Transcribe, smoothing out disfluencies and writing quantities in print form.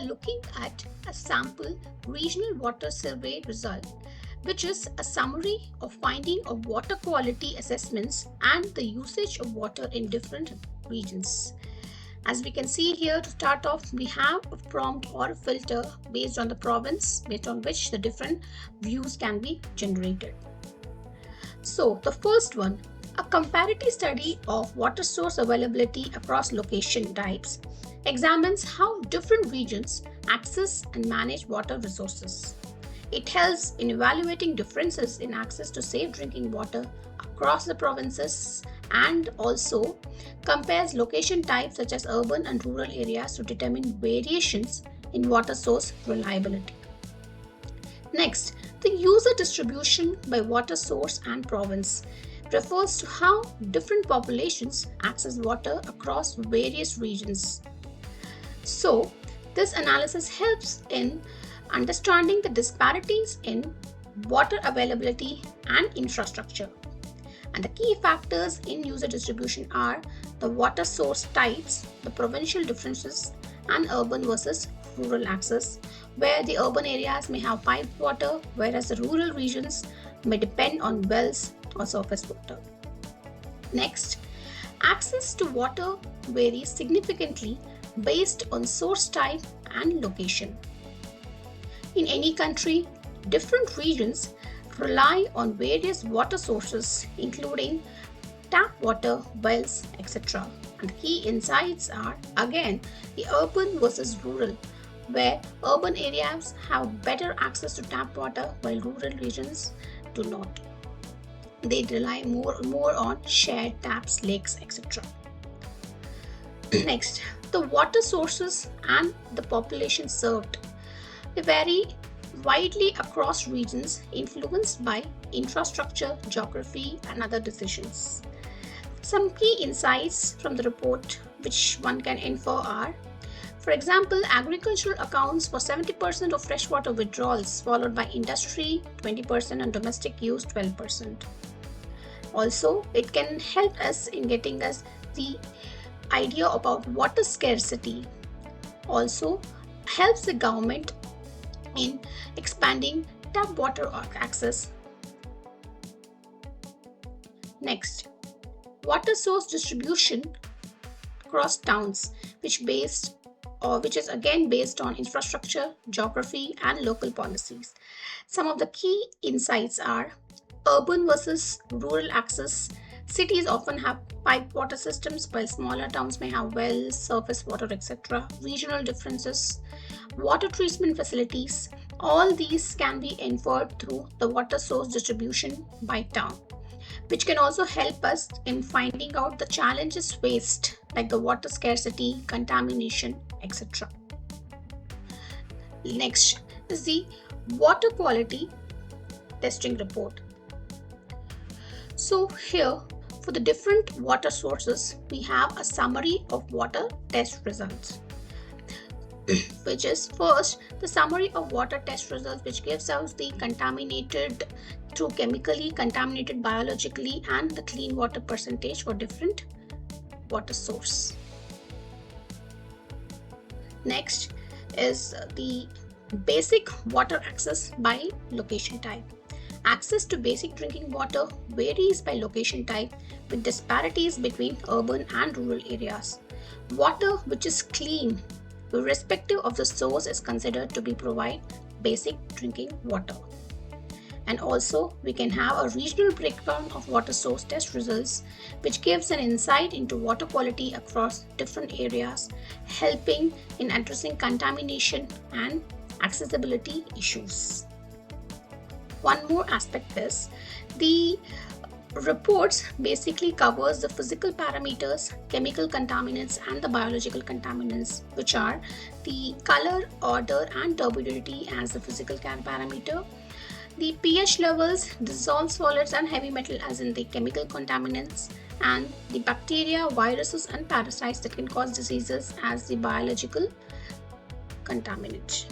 looking at a sample regional water survey result, which is a summary of finding of water quality assessments and the usage of water in different regions. As we can see here, to start off, we have a prompt or a filter based on the province, based on which the different views can be generated. So the first one, a comparative study of water source availability across location types, examines how different regions access and manage water resources. It helps in evaluating differences in access to safe drinking water across the provinces and also compares location types such as urban and rural areas to determine variations in water source reliability. Next, the user distribution by water source and province refers to how different populations access water across various regions. So, this analysis helps in understanding the disparities in water availability and infrastructure. And the key factors in user distribution are the water source types, the provincial differences, and urban versus rural access, where the urban areas may have piped water, whereas the rural regions may depend on wells or surface water. Next, access to water varies significantly based on source type and location. In any country, different regions rely on various water sources, including tap water, wells, etc. And the key insights are again the urban versus rural, where urban areas have better access to tap water while rural regions do not. They rely more on shared taps, lakes, etc. Next, the water sources and the population served. They vary widely across regions influenced by infrastructure, geography, and other decisions. Some key insights from the report which one can infer are, for example, agricultural accounts for 70% of freshwater withdrawals, followed by industry 20% and domestic use 12%. Also, it can help us in getting us the idea about water scarcity. Also, helps the government in expanding tap water access. Next, water source distribution across towns, which is again based on infrastructure, geography, and local policies. Some of the key insights are urban versus rural access. Cities often have piped water systems, while smaller towns may have wells, surface water, etc. Regional differences, water treatment facilities, all these can be inferred through the water source distribution by town, which can also help us in finding out the challenges faced, like the water scarcity, contamination, etc. Next is the water quality testing report. So here, for the different water sources, we have a summary of water test results, which is first the summary of water test results, which gives us the contaminated through chemically, contaminated biologically, and the clean water percentage for different water source. Next is the basic water access by location type. Access to basic drinking water varies by location type, with disparities between urban and rural areas. Water which is clean, irrespective of the source, is considered to be provide basic drinking water. And also, we can have a regional breakdown of water source test results, which gives an insight into water quality across different areas, helping in addressing contamination and accessibility issues. One more aspect is the reports basically covers the physical parameters, chemical contaminants, and the biological contaminants, which are the color, odor, and turbidity as the physical parameter, the pH levels, dissolved solids, and heavy metal as in the chemical contaminants, and the bacteria, viruses, and parasites that can cause diseases as the biological contaminant.